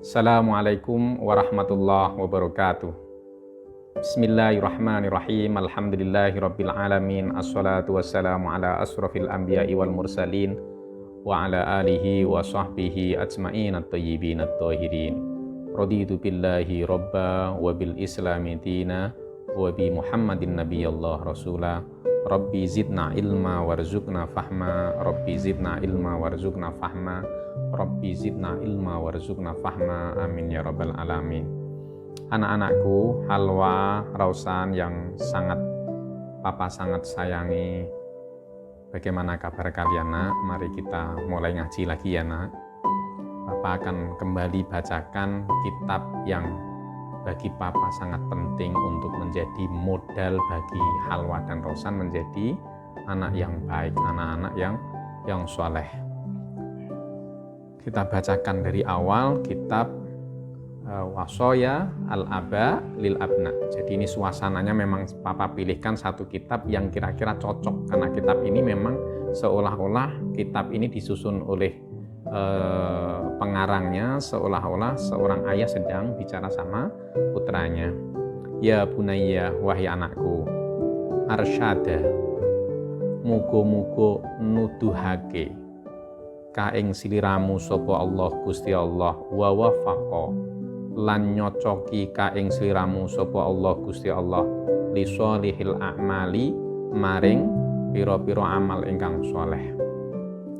Assalamualaikum warahmatullahi wabarakatuh. Bismillahirrahmanirrahim. Alhamdulillahirabbil alamin. Assalatu wassalamu ala asrofil anbiya'i wal mursalin wa ala alihi wa sahbihi ajma'in at-tayyibin at-tahirin. Raditu billahi rabba wa bil islami dina wa bi Muhammadin nabiyallah rasula. Rabbi zidna ilma warzuqna fahma. Rabbi zidna ilma warzuqna fahma. Rabbi zidna ilma warzuqna fahma. Amin ya rabbal alamin. Anak-anakku, Halwa, Rausan yang Papa sangat sayangi, bagaimana kabar kalian, nak? Mari kita mulai ngaji lagi ya, nak. Papa akan kembali bacakan kitab yang bagi Papa sangat penting untuk menjadi modal bagi Halwa dan Rausan menjadi anak yang baik, anak-anak yang soleh. Kita bacakan dari awal kitab Wasoya al-Aba lil Abna. Jadi ini suasananya memang Papa pilihkan satu kitab yang kira-kira cocok, karena kitab ini memang seolah-olah kitab ini disusun oleh pengarangnya seolah-olah seorang ayah sedang bicara sama putranya. Ya bunayya, wahai anakku, arsyada, mugo-mugo nuduhake ka ing siliramu sapa Allah Gusti Allah, wa wafaqa lan nyocoki ka ing sliramu sapa Allah Gusti Allah li sholihil a'mali maring pira-pira amal ingkang soleh.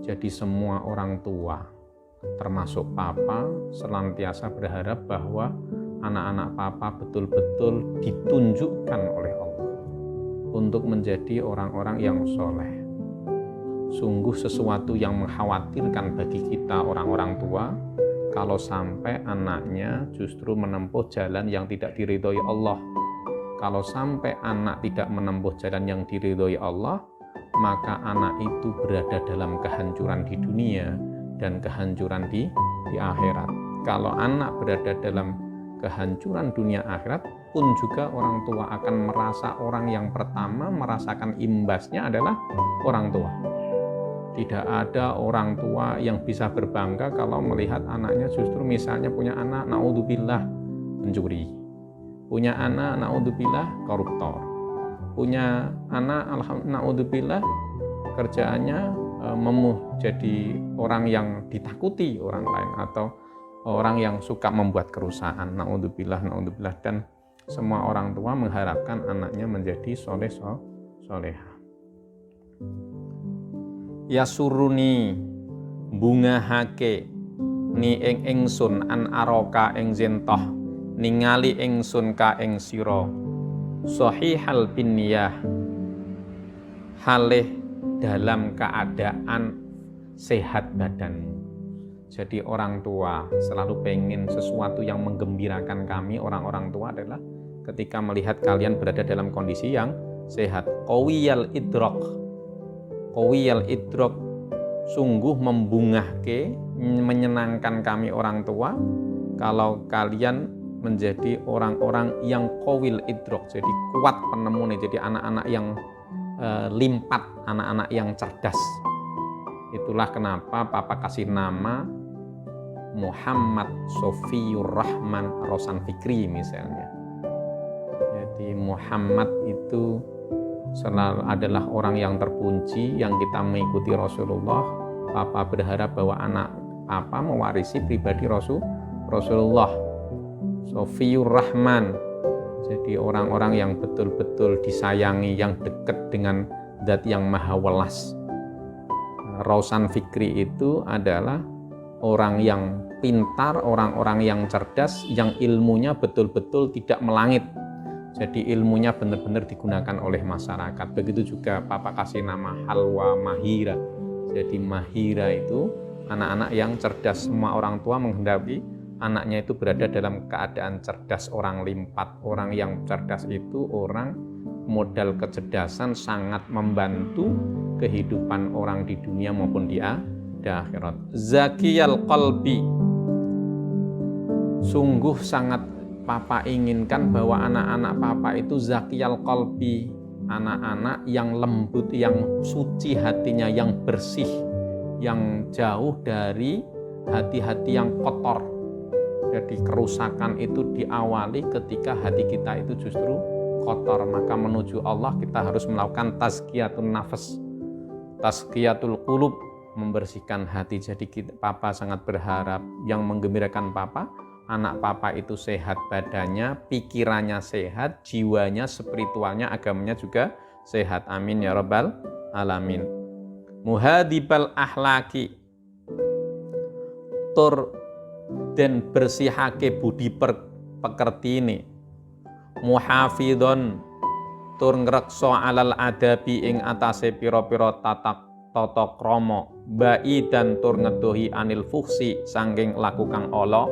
Jadi semua orang tua termasuk Papa senantiasa berharap bahwa anak-anak Papa betul-betul ditunjukkan oleh Allah untuk menjadi orang-orang yang soleh. Sungguh sesuatu yang mengkhawatirkan bagi kita orang-orang tua kalau sampai anaknya justru menempuh jalan yang tidak diridhoi Allah. Kalau sampai anak tidak menempuh jalan yang diridhoi Allah, maka anak itu berada dalam kehancuran di dunia dan kehancuran di akhirat. Kalau anak berada dalam kehancuran dunia akhirat pun juga orang tua akan merasa orang yang pertama merasakan imbasnya adalah orang tua. Tidak ada orang tua yang bisa berbangga kalau melihat anaknya justru misalnya punya anak naudzubillah pencuri, punya anak naudzubillah koruptor, punya anak naudzubillah kerjaannya jadi orang yang ditakuti orang lain atau orang yang suka membuat kerusakan, naudzubillah. Dan semua orang tua mengharapkan anaknya menjadi soleha. Ya suruni bungahake ni ing ingsun an aroka ing zentoh ningali ingsun ka ing sira sahihal binniyah halih dalam keadaan sehat badanmu. Jadi orang tua selalu pengen sesuatu yang menggembirakan kami orang-orang tua adalah ketika melihat kalian berada dalam kondisi yang sehat. Qawiyal idrok sungguh membungahke, menyenangkan kami orang tua kalau kalian menjadi orang-orang yang qawil idrok, jadi kuat penemunya, jadi anak-anak yang limpat, anak-anak yang cerdas. Itulah kenapa Papa kasih nama Muhammad Sofiyur Rahman Rausan Fikri misalnya. Jadi Muhammad itu selalu adalah orang yang terpuji, yang kita mengikuti Rasulullah. Papa berharap bahwa anak Papa mewarisi pribadi Rasulullah. Sofiyur Rahman, jadi orang-orang yang betul-betul disayangi, yang dekat dengan Zat yang maha welas. Rausan Fikri itu adalah orang yang pintar, orang-orang yang cerdas, yang ilmunya betul-betul tidak melangit. Jadi ilmunya benar-benar digunakan oleh masyarakat. Begitu juga Papa kasih nama Halwa Mahira. Jadi Mahira itu anak-anak yang cerdas. Semua orang tua menghendaki anaknya itu berada dalam keadaan cerdas, orang limpat. Orang yang cerdas itu orang modal kecerdasan sangat membantu kehidupan orang di dunia maupun di akhirat. Zakiyal qalbi, sungguh sangat Papa inginkan bahwa anak-anak Papa itu zakiyal qalbi, anak-anak yang lembut, yang suci hatinya, yang bersih, yang jauh dari hati-hati yang kotor. Jadi kerusakan itu diawali ketika hati kita itu justru kotor. Maka menuju Allah kita harus melakukan tazkiyatun nafas, tazkiyatul qulub, membersihkan hati. Jadi papa sangat berharap yang menggembirakan papa, anak papa itu sehat badannya, pikirannya sehat, jiwanya, spiritualnya, agamanya juga sehat. Amin ya rabbal alamin. Muhadibal ahlaki, tur dan bersihake budi pekerti ini. Muhafidhon, tur ngrekso alal adabi ing atase pira-pira tata krama. Bai dan tur ngedohi anil fuksi sangking laku kang ala.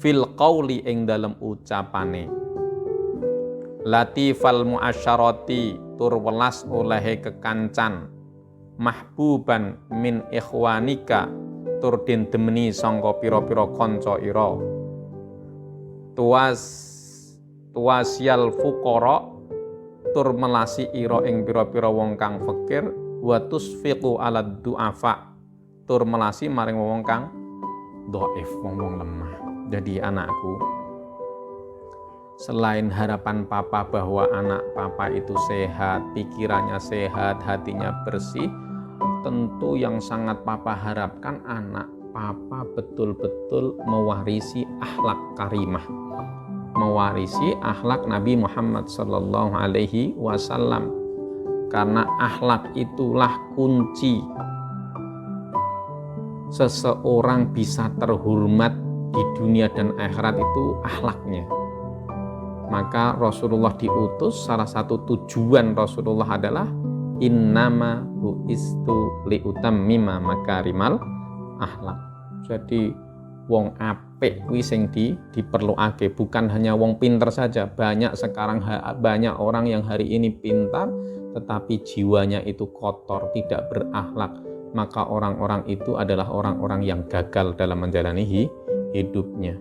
Fil qauli ing dalem ucapane. Latifal muasyarati, tur welas olehe kekancan. Mahbuban min ikhwanika, tur den demeni sangka pira-pira kanca ira. Tuwasyal fuqara, tur melasi ira ing pira-pira wong kang fakir. Wa tusfiqu ala du'afa, tur melasi maring wong kang dhaif, wong lemah. Jadi anakku, selain harapan papa bahwa anak papa itu sehat, pikirannya sehat, hatinya bersih, tentu yang sangat papa harapkan anak papa betul-betul mewarisi akhlak karimah, mewarisi akhlak Nabi Muhammad sallallahu alaihi wasallam. Karena akhlak itulah kunci seseorang bisa terhormat di dunia dan akhirat, itu akhlaknya. Maka Rasulullah diutus, salah satu tujuan Rasulullah adalah innama bu'istu liutammima makarimal akhlak. Jadi wong apik kuwi sing diperlukake, bukan hanya wong pinter saja. Banyak sekarang banyak orang yang hari ini pintar tetapi jiwanya itu kotor, tidak berakhlak. Maka orang-orang itu adalah orang-orang yang gagal dalam menjalani hidupnya.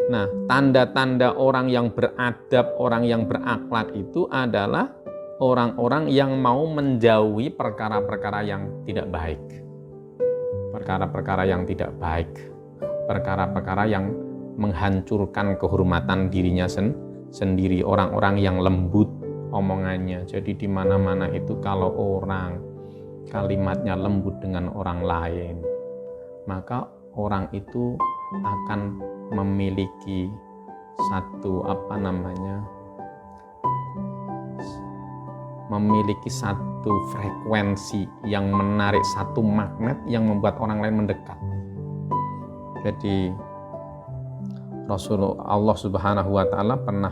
Nah, tanda-tanda orang yang beradab, orang yang berakhlak itu adalah orang-orang yang mau menjauhi perkara-perkara yang tidak baik. Perkara-perkara yang tidak baik. Perkara-perkara yang menghancurkan kehormatan dirinya sendiri. Orang-orang yang lembut omongannya. Jadi di mana-mana itu kalau orang kalimatnya lembut dengan orang lain, maka orang itu akan memiliki memiliki satu frekuensi yang menarik, satu magnet yang membuat orang lain mendekat. Jadi Rasulullah, Allah Subhanahu wa taala pernah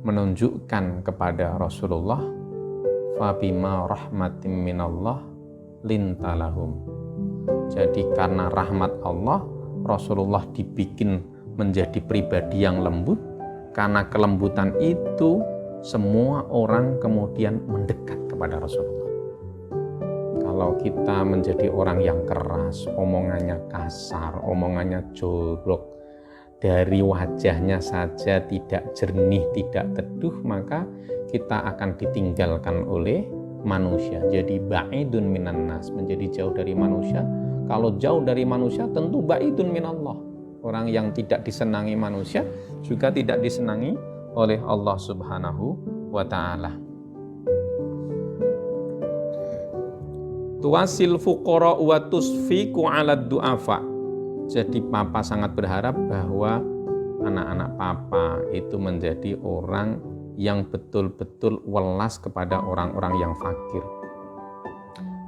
menunjukkan kepada Rasulullah, fabima rahmatim minallah lintalahum. Jadi karena rahmat Allah, Rasulullah dibikin menjadi pribadi yang lembut. Karena kelembutan itu, semua orang kemudian mendekat kepada Rasulullah. Kalau kita menjadi orang yang keras, omongannya kasar, omongannya jorok, dari wajahnya saja tidak jernih, tidak teduh, maka kita akan ditinggalkan oleh manusia. Jadi ba'idun minan nas, menjadi jauh dari manusia. Kalau jauh dari manusia tentu ba'idun minallah. Orang yang tidak disenangi manusia juga tidak disenangi oleh Allah Subhanahu wa ta'ala. Tuwasil fuqara wa tusfiqu 'ala du'afa. Jadi papa sangat berharap bahwa anak-anak papa itu menjadi orang yang betul-betul welas kepada orang-orang yang fakir.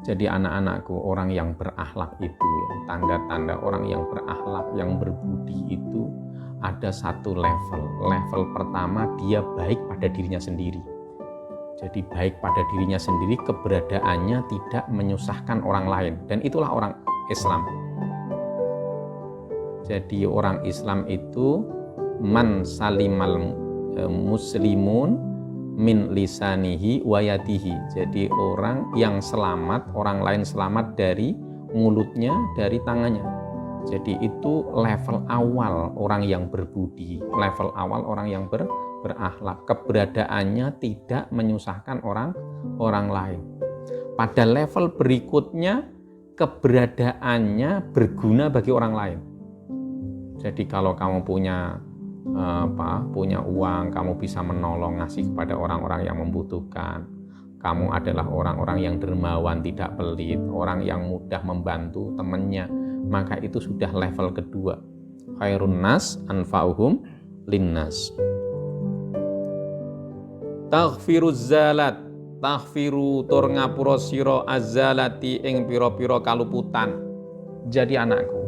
Jadi anak-anakku, orang yang berakhlak itu, tanda-tanda orang yang berakhlak, yang berbudi itu ada satu level. Level pertama, dia baik pada dirinya sendiri. Jadi baik pada dirinya sendiri, keberadaannya tidak menyusahkan orang lain. Dan itulah orang Islam. Jadi orang Islam itu man salimal muslimun min lisanihi wa yadihi. Jadi orang yang selamat, orang lain selamat dari mulutnya, dari tangannya. Jadi itu level awal orang yang berbudi, level awal orang yang berakhlak. Keberadaannya tidak menyusahkan orang lain. Pada level berikutnya keberadaannya berguna bagi orang lain. Jadi kalau kamu punya uang, kamu bisa menolong, ngasih kepada orang-orang yang membutuhkan. Kamu adalah orang-orang yang dermawan, tidak pelit, orang yang mudah membantu temannya, maka itu sudah level kedua. Khairun nas anfa'uhum linnas. Taghfiruz zalat, taghfiru tur ngapura sira azzalati ing pira-pira kaluputan. Jadi anakku,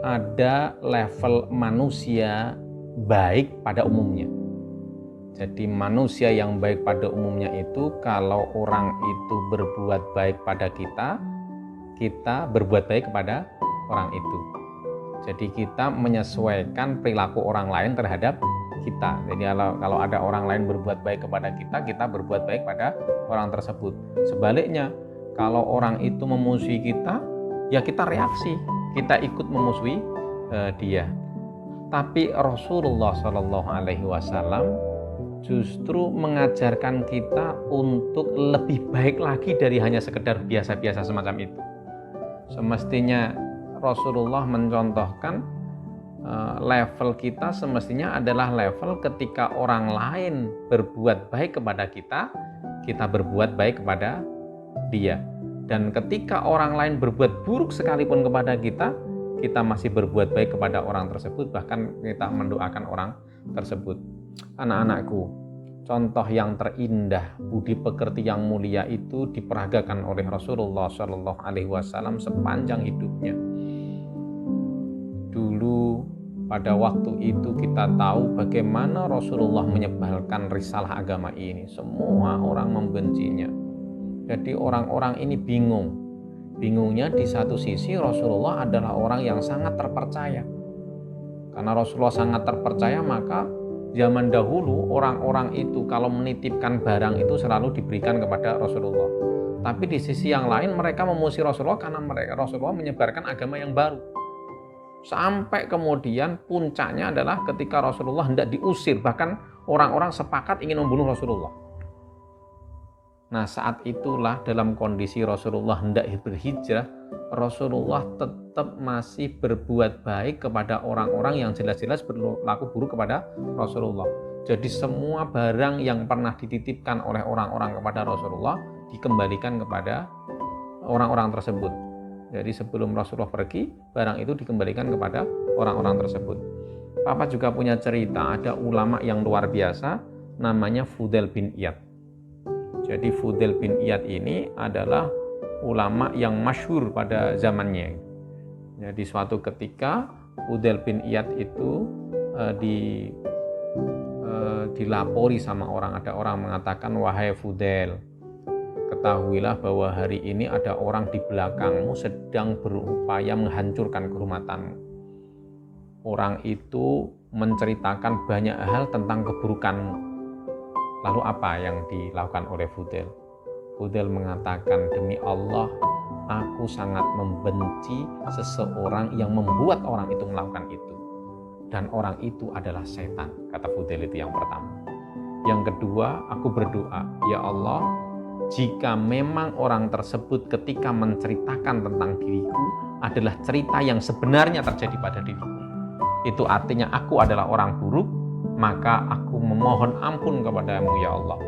ada level manusia baik pada umumnya. Jadi manusia yang baik pada umumnya itu kalau orang itu berbuat baik pada kita, kita berbuat baik kepada orang itu. Jadi kita menyesuaikan perilaku orang lain terhadap kita. Jadi kalau ada orang lain berbuat baik kepada kita, kita berbuat baik pada orang tersebut. Sebaliknya, kalau orang itu memusuhi kita, ya kita reaksi, kita ikut memusuhi dia. Tapi Rasulullah Shallallahu Alaihi Wasallam justru mengajarkan kita untuk lebih baik lagi dari hanya sekedar biasa-biasa semacam itu. Semestinya Rasulullah mencontohkan level kita semestinya adalah level ketika orang lain berbuat baik kepada kita, kita berbuat baik kepada dia. Dan ketika orang lain berbuat buruk sekalipun kepada kita, kita masih berbuat baik kepada orang tersebut, bahkan kita mendoakan orang tersebut. Anak-anakku, contoh yang terindah, budi pekerti yang mulia itu diperagakan oleh Rasulullah Shallallahu Alaihi Wasallam sepanjang hidupnya. Dulu pada waktu itu kita tahu bagaimana Rasulullah menyebarkan risalah agama ini. Semua orang membencinya. Jadi orang-orang ini bingung. Bingungnya di satu sisi Rasulullah adalah orang yang sangat terpercaya. Karena Rasulullah sangat terpercaya, maka zaman dahulu orang-orang itu kalau menitipkan barang itu selalu diberikan kepada Rasulullah. Tapi di sisi yang lain mereka memusuhi Rasulullah karena Rasulullah menyebarkan agama yang baru. Sampai kemudian puncaknya adalah ketika Rasulullah hendak diusir, bahkan orang-orang sepakat ingin membunuh Rasulullah. Nah, saat itulah dalam kondisi Rasulullah hendak berhijrah, Rasulullah tetap masih berbuat baik kepada orang-orang yang jelas-jelas berlaku buruk kepada Rasulullah. Jadi semua barang yang pernah dititipkan oleh orang-orang kepada Rasulullah dikembalikan kepada orang-orang tersebut. Jadi sebelum Rasulullah pergi, barang itu dikembalikan kepada orang-orang tersebut. Papa juga punya cerita, ada ulama yang luar biasa, namanya Fudail bin Iyad. Jadi Fudail bin Iyad ini adalah ulama yang masyhur pada zamannya. Jadi suatu ketika Fudail bin Iyad itu dilapori sama orang. Ada orang mengatakan, wahai Fudail, ketahuilah bahwa hari ini ada orang di belakangmu sedang berupaya menghancurkan kehormatanmu. Orang itu menceritakan banyak hal tentang keburukanmu. Lalu apa yang dilakukan oleh Fudail? Fudail mengatakan, demi Allah, aku sangat membenci seseorang yang membuat orang itu melakukan itu. Dan orang itu adalah setan, kata Fudail itu yang pertama. Yang kedua, aku berdoa, ya Allah, jika memang orang tersebut ketika menceritakan tentang diriku adalah cerita yang sebenarnya terjadi pada diriku, itu artinya aku adalah orang buruk, maka aku memohon ampun kepadamu ya Allah.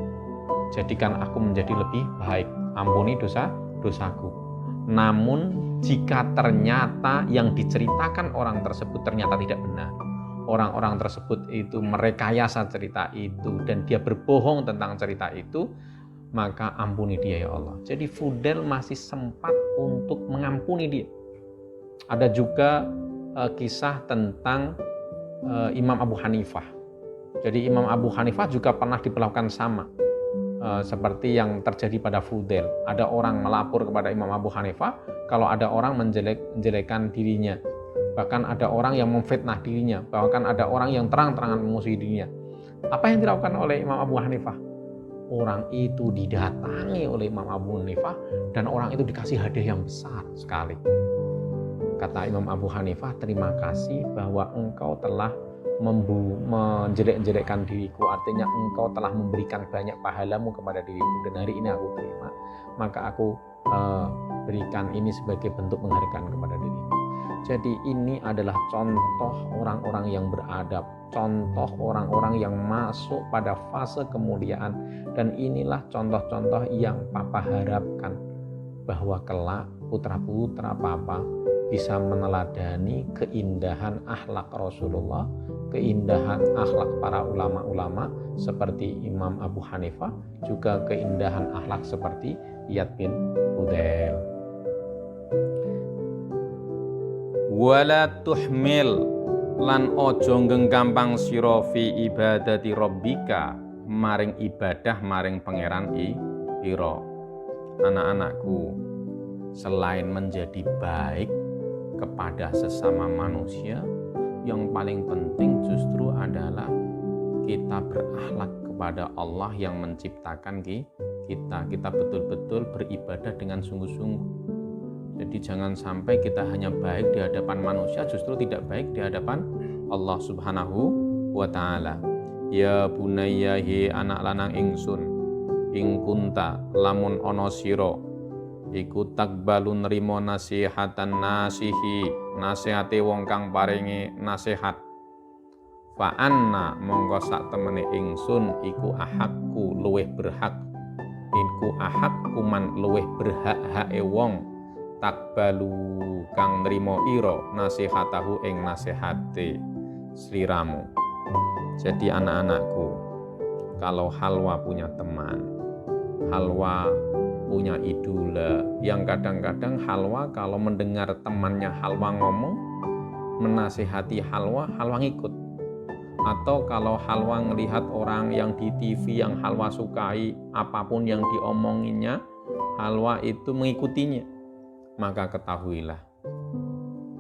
Jadikan aku menjadi lebih baik, ampuni dosa-dosaku. Namun jika ternyata yang diceritakan orang tersebut ternyata tidak benar, orang-orang tersebut itu merekayasa cerita itu dan dia berbohong tentang cerita itu, maka ampuni dia ya Allah. Jadi Fudail masih sempat untuk mengampuni dia. Ada juga kisah tentang Imam Abu Hanifah. Jadi Imam Abu Hanifah juga pernah diperlakukan sama seperti yang terjadi pada Fudail. Ada orang melapor kepada Imam Abu Hanifah kalau ada orang menjelekkan dirinya. Bahkan ada orang yang memfitnah dirinya. Bahkan ada orang yang terang-terangan memusuhi dirinya. Apa yang dilakukan oleh Imam Abu Hanifah? Orang itu didatangi oleh Imam Abu Hanifah dan orang itu dikasih hadiah yang besar sekali. Kata Imam Abu Hanifah, terima kasih bahwa engkau telah menjelek-jelekkan diriku, artinya engkau telah memberikan banyak pahalamu kepada diriku dan hari ini aku terima, maka aku berikan ini sebagai bentuk penghargaan kepada dirimu. Jadi ini adalah contoh orang-orang yang beradab, contoh orang-orang yang masuk pada fase kemuliaan, dan inilah contoh-contoh yang Papa harapkan bahwa kelak putra-putra Papa bisa meneladani keindahan akhlak Rasulullah, keindahan akhlak para ulama-ulama seperti Imam Abu Hanifah, juga keindahan akhlak seperti Iyad bin Fudail. Wala tuhmil lan ojo nggampang sira fi ibadati rabbika maring ibadah maring pangeran ira. Anak-anakku, selain menjadi baik kepada sesama manusia, yang paling penting justru adalah kita berakhlak kepada Allah yang menciptakan kita. Kita betul-betul beribadah dengan sungguh-sungguh. Jadi jangan sampai kita hanya baik di hadapan manusia, justru tidak baik di hadapan Allah Subhanahu wa ta'ala. Ya bunayya hi anak lanang ingsun, ing kunta lamun ana sira iku takbalun nrimo nasihatan nasihi, nasihate wong kang paringi nasihat. Fa anna mongko sak temene ingsun iku ahakku luweh berhak, iku ahakku man luweh berhak hae wong takbalu kang nrimo ira nasihatahu ing nasihate sliramu. Jadi anak-anakku, kalau Halwa punya teman, Halwa punya idola yang kadang-kadang Halwa kalau mendengar temannya Halwa ngomong menasihati Halwa, Halwa ngikut. Atau kalau Halwa ngelihat orang yang di TV yang Halwa sukai, apapun yang diomonginnya, Halwa itu mengikutinya. Maka ketahuilah,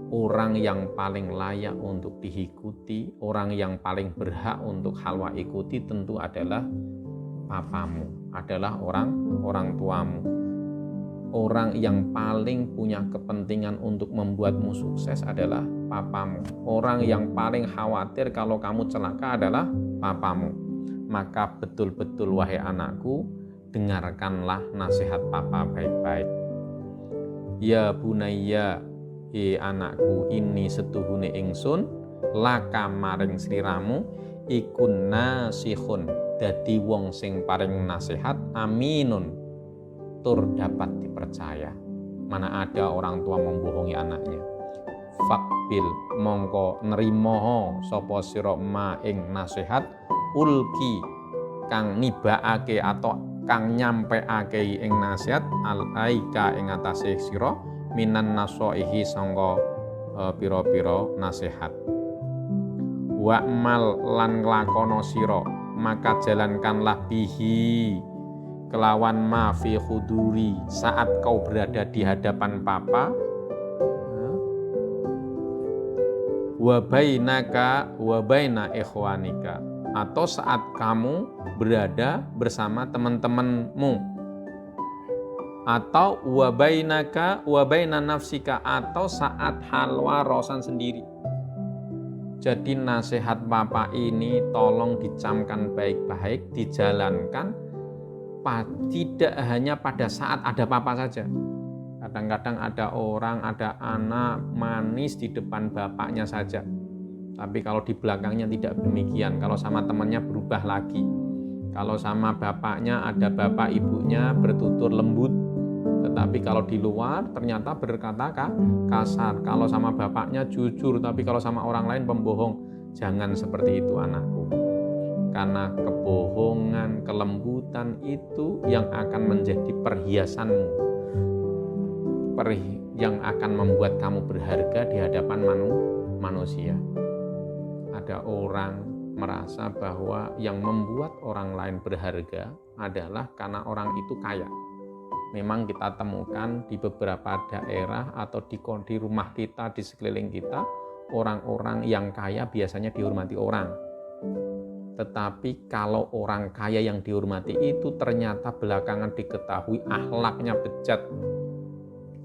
orang yang paling layak untuk diikuti, orang yang paling berhak untuk Halwa ikuti tentu adalah papamu, adalah orang tuamu. Orang yang paling punya kepentingan untuk membuatmu sukses adalah papamu. Orang yang paling khawatir kalau kamu celaka adalah papamu. Maka betul-betul wahai anakku, dengarkanlah nasihat papa baik-baik. Ya bunayya, anakku, ini setuhune ingsun laka maring sliramu ikun nasihun, dadi wong sing paring nasihat, aminun, tur dapat dipercaya. Mana ada orang tua membohongi anaknya. Fakbil mongko nrimo sapa sira ma ing nasihat ulki kang nibaake atau kang nyampeake ing nasihat alaika ing atase sira minan nasaihi sangka pira-pira nasihat. Wa'mal lan nglakono sira maka jalankanlah bihi kelawan ma fi khuduri saat kau berada di hadapan papa, wa bainaka wa baina ikhwanika, atau saat kamu berada bersama teman-temanmu, atau wa bainaka wa baina nafsika, atau saat Halwa Rosan sendiri. Jadi nasihat papa ini tolong dicamkan baik-baik, dijalankan, tidak hanya pada saat ada papa saja. Kadang-kadang ada orang, ada anak manis di depan bapaknya saja, tapi kalau di belakangnya tidak demikian. Kalau sama temannya berubah lagi. Kalau sama bapaknya ada bapak ibunya bertutur lembut, tetapi kalau di luar ternyata berkata kasar. Kalau sama bapaknya jujur, tapi kalau sama orang lain pembohong. Jangan seperti itu anakku. Karena kebohongan, kelembutan itu yang akan menjadi perhiasanmu, yang akan membuat kamu berharga di hadapan manusia. Ada orang merasa bahwa yang membuat orang lain berharga adalah karena orang itu kaya. Memang kita temukan di beberapa daerah atau di rumah kita, di sekeliling kita, orang-orang yang kaya biasanya dihormati orang. Tetapi kalau orang kaya yang dihormati itu ternyata belakangan diketahui akhlaknya bejat,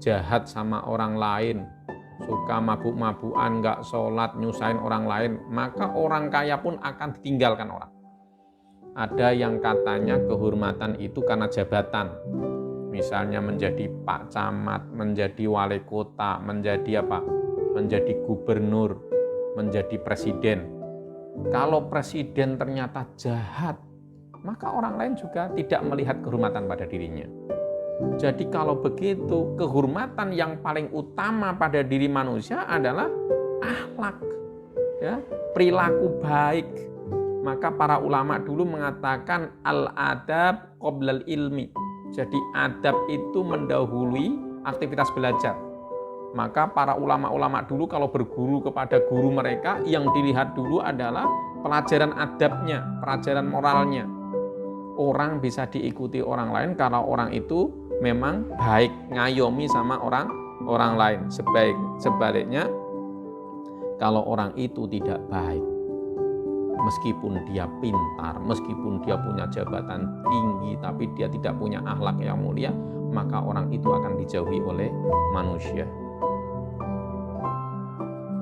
jahat sama orang lain, suka mabuk-mabukan, nggak sholat, nyusahin orang lain, maka orang kaya pun akan ditinggalkan orang. Ada yang katanya kehormatan itu karena jabatan. misalnya menjadi Pak Camat, menjadi wali kota, menjadi apa? Menjadi gubernur, menjadi presiden. Kalau presiden ternyata jahat, maka orang lain juga tidak melihat kehormatan pada dirinya. Jadi kalau begitu, kehormatan yang paling utama pada diri manusia adalah akhlak, ya, perilaku baik. Maka para ulama dulu mengatakan al-adab qoblal ilmi. Jadi adab itu mendahului aktivitas belajar. Maka para ulama-ulama dulu kalau berguru kepada guru mereka, yang dilihat dulu adalah pelajaran adabnya, pelajaran moralnya. Orang bisa diikuti orang lain kalau orang itu memang baik, ngayomi sama orang lain. Sebaliknya, kalau orang itu tidak baik, meskipun dia pintar, meskipun dia punya jabatan tinggi, tapi dia tidak punya akhlak yang mulia, maka orang itu akan dijauhi oleh manusia.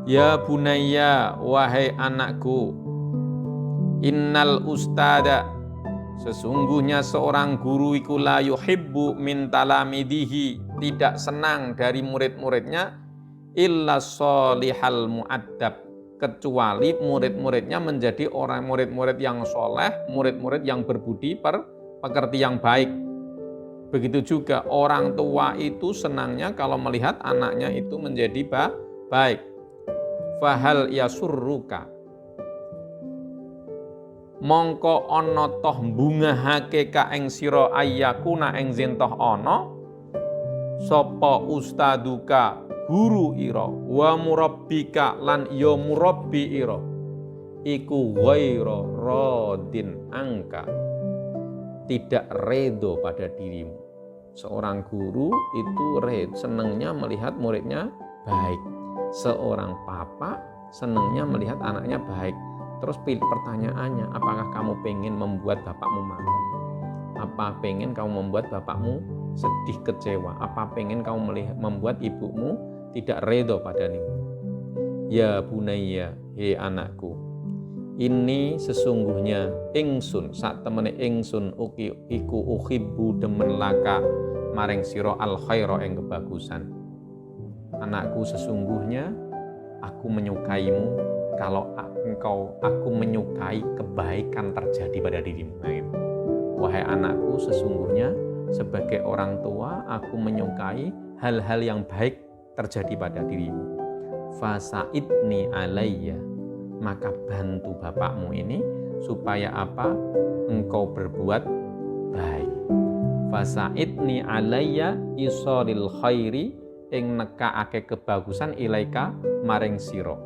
Ya bunayya, wahai anakku, innal ustada, sesungguhnya seorang guru iku la yuhibbu min talamidihi, tidak senang dari murid-muridnya, illa sholihal mu'addab, kecuali murid-muridnya menjadi orang murid-murid yang soleh, murid-murid yang berbudi pekerti yang baik. Begitu juga orang tua itu senangnya kalau melihat anaknya itu menjadi baik. Fahal yasurruka, mongko ana toh bungahake ka ing sira ayyakuna ing zentoh ana sapa ustaduka guru ira wa murabbika lan ya murabbi ira iku ghaira radin angka, tidak redo pada dirimu. Seorang guru itu senangnya melihat muridnya baik. Seorang papa senangnya melihat anaknya baik. Terus pertanyaannya, apakah kamu pengen membuat bapakmu marah? Apa pengen kamu membuat bapakmu sedih, kecewa? Apa pengen kamu membuat ibumu tidak redho padanimu? Ya bunayya, hei anakku, ini sesungguhnya ingsun, sak temene ingsun iku uhibbu demen laka maring sira al khaira ing kebagusan. Anakku, sesungguhnya aku menyukaimu kalau aku menyukai kebaikan terjadi pada dirimu. Nah, gitu. Wahai anakku, sesungguhnya sebagai orang tua aku menyukai hal-hal yang baik terjadi pada dirimu. Fasaidni alayya, maka bantu bapakmu ini supaya apa? Engkau berbuat baik. Fasaidni alayya isolil khairi, ing nekaake kebagusan ilaika maring sira.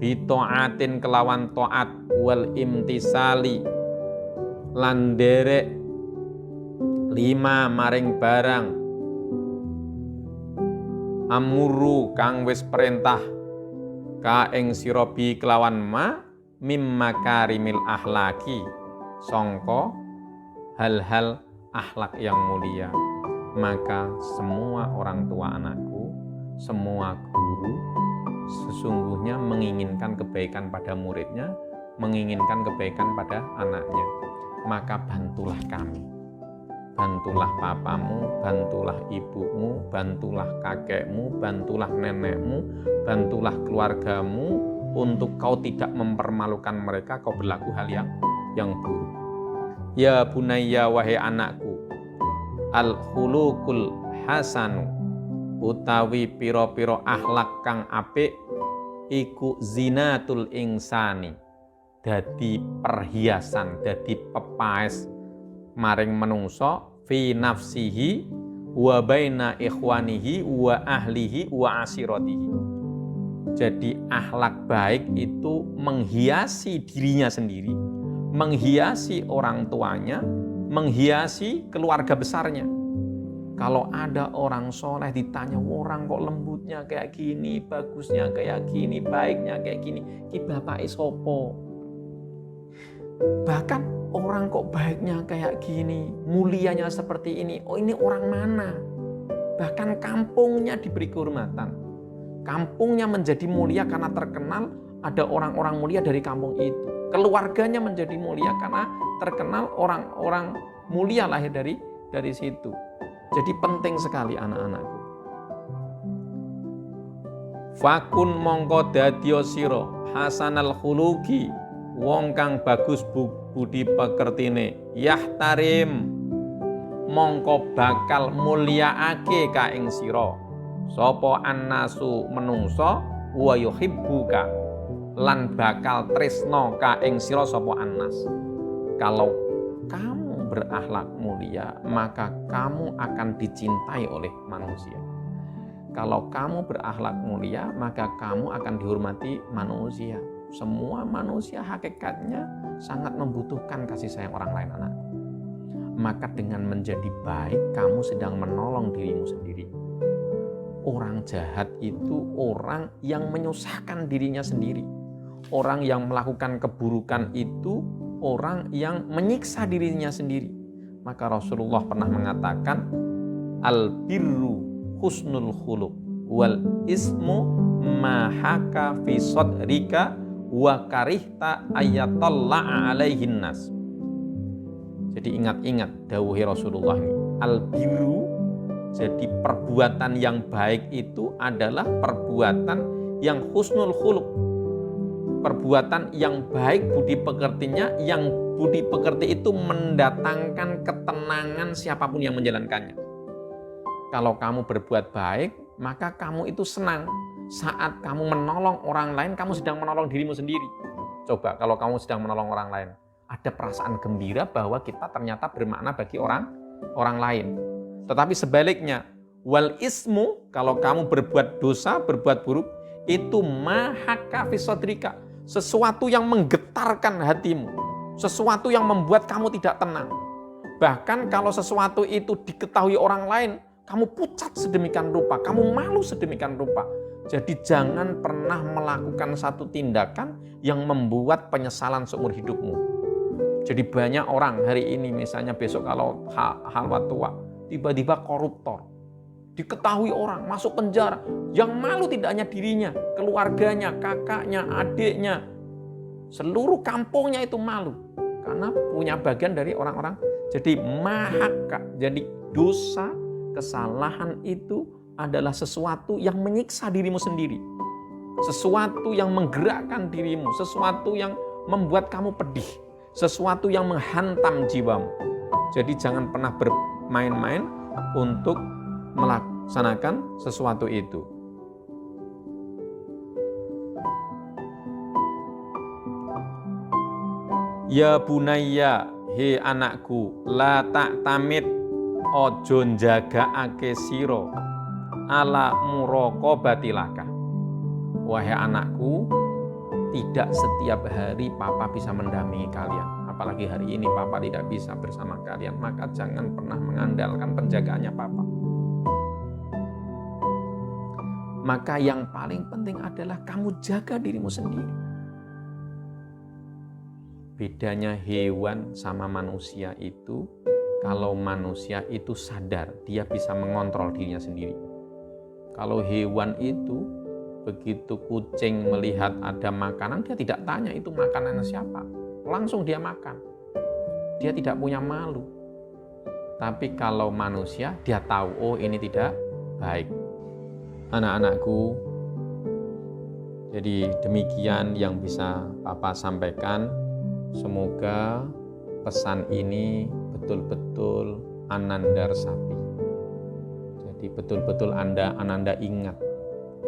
Bitaatin kelawan taat wal imtisali lan derek lima maring barang amuru kang wis perintah ka ing sira bi kelawan ma mimma karimil akhlaki, sangka hal-hal akhlak yang mulia. Maka semua orang tua anakku, semua guru sesungguhnya menginginkan kebaikan pada muridnya, menginginkan kebaikan pada anaknya. Maka bantulah kami, bantulah papamu, bantulah ibumu, bantulah kakekmu, bantulah nenekmu, bantulah keluargamu untuk kau tidak mempermalukan mereka, kau berlaku hal yang buruk. Ya bunayya, wahai anakku, al-khuluqul hasanu, utawi piro-piro akhlak kang apik iku zinatul insani, dadi perhiasan, dadi pepaes maring menungso fi nafsihi wa baina ikhwanihi wa ahlihi wa asiratihi. Jadi akhlak baik itu menghiasi dirinya sendiri, menghiasi orang tuanya, menghiasi keluarga besarnya. Kalau ada orang soleh ditanya, orang kok lembutnya kayak gini, bagusnya kayak gini, baiknya kayak gini, ki bapake sopo? Bahkan orang kok baiknya kayak gini, mulianya seperti ini, oh ini orang mana? Bahkan kampungnya diberi kehormatan. Kampungnya menjadi mulia karena terkenal ada orang-orang mulia dari kampung itu. Keluarganya menjadi mulia karena terkenal orang-orang mulia lahir dari situ. Jadi penting sekali anak-anakku. Fakun mongko dadya sira hasanal khuluqi wong kang bagus budi pekertine, yahtarim mongko bakal mulyaake ka ing sira sapa annasu menungso wa yuhibbuka lan bakal tresno ka ing sira sapa annas. Kalau kamu berakhlak mulia, maka kamu akan dicintai oleh manusia. Kalau kamu berakhlak mulia, maka kamu akan dihormati manusia. Semua manusia hakikatnya sangat membutuhkan kasih sayang orang lain, anakku. Maka dengan menjadi baik, kamu sedang menolong dirimu sendiri. Orang jahat itu orang yang menyusahkan dirinya sendiri. Orang yang melakukan keburukan itu orang yang menyiksa dirinya sendiri. Maka Rasulullah pernah mengatakan, al-birru husnul khuluq wal ismu mahaka fi sadrika wa karihta ayatalla'a alaihin nas. Jadi ingat-ingat dawuhi Rasulullah ini, al-birru, jadi perbuatan yang baik itu adalah perbuatan yang husnul khuluq, perbuatan yang baik budi pekertinya, yang budi pekerti itu mendatangkan ketenangan siapapun yang menjalankannya. Kalau kamu berbuat baik, maka kamu itu senang. Saat kamu menolong orang lain, kamu sedang menolong dirimu sendiri. Coba kalau kamu sedang menolong orang lain, ada perasaan gembira bahwa kita ternyata bermakna bagi orang lain. Tetapi sebaliknya, wal ismu, kalau kamu berbuat dosa, berbuat buruk, itu mahaka fi sadrika, sesuatu yang menggetarkan hatimu, sesuatu yang membuat kamu tidak tenang. Bahkan kalau sesuatu itu diketahui orang lain, kamu pucat sedemikian rupa, kamu malu sedemikian rupa. Jadi jangan pernah melakukan satu tindakan yang membuat penyesalan seumur hidupmu. Jadi banyak orang hari ini, misalnya besok kalau halwa tua, tiba-tiba koruptor. Diketahui orang, masuk penjara. Yang malu tidak hanya dirinya, keluarganya, kakaknya, adiknya. Seluruh kampungnya itu malu. Karena punya bagian dari orang-orang. Jadi mahaka, jadi dosa, kesalahan itu adalah sesuatu yang menyiksa dirimu sendiri. Sesuatu yang menggerakkan dirimu, sesuatu yang membuat kamu pedih, sesuatu yang menghantam jiwamu. Jadi jangan pernah bermain-main untuk melaksanakan sesuatu itu. Ya bunayya, he anakku, la ta'tamid, ojo njagaake sira ala muraqabatilaka. Wahai anakku, tidak setiap hari papa bisa mendampingi kalian. Apalagi hari ini papa tidak bisa bersama kalian, maka jangan pernah mengandalkan penjagaannya papa. Maka yang paling penting adalah kamu jaga dirimu sendiri. Bedanya hewan sama manusia itu, kalau manusia itu sadar, dia bisa mengontrol dirinya sendiri. Kalau hewan itu, begitu kucing melihat ada makanan, dia tidak tanya itu makanannya siapa. Langsung dia makan. Dia tidak punya malu. Tapi kalau manusia, dia tahu, oh ini tidak baik. Anak-anakku, jadi demikian yang bisa Papa sampaikan. Semoga pesan ini betul-betul anandar sapi. Jadi betul-betul Ananda ingat,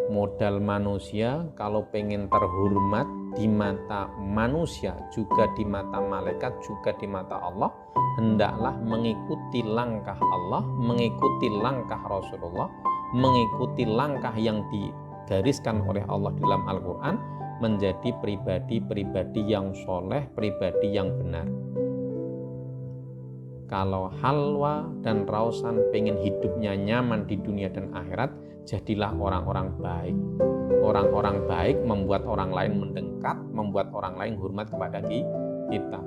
modal manusia kalau pengen terhormat di mata manusia, juga di mata malaikat, juga di mata Allah, hendaklah mengikuti langkah Allah, mengikuti langkah Rasulullah, mengikuti langkah yang digariskan oleh Allah dalam Al-Quran, menjadi pribadi-pribadi yang soleh, pribadi yang benar. Kalau Halwa dan Rausan pengen hidupnya nyaman di dunia dan akhirat, jadilah orang-orang baik. Orang-orang baik membuat orang lain mendekat, membuat orang lain hormat kepada kita.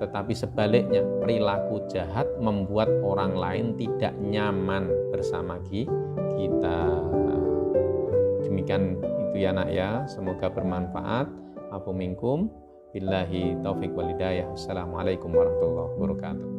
Tetapi sebaliknya, perilaku jahat membuat orang lain tidak nyaman bersama kita. Demikian itu ya nak ya, semoga bermanfaat. Afu minkum billahi taufik wal hidayah. Assalamualaikum warahmatullahi wabarakatuh.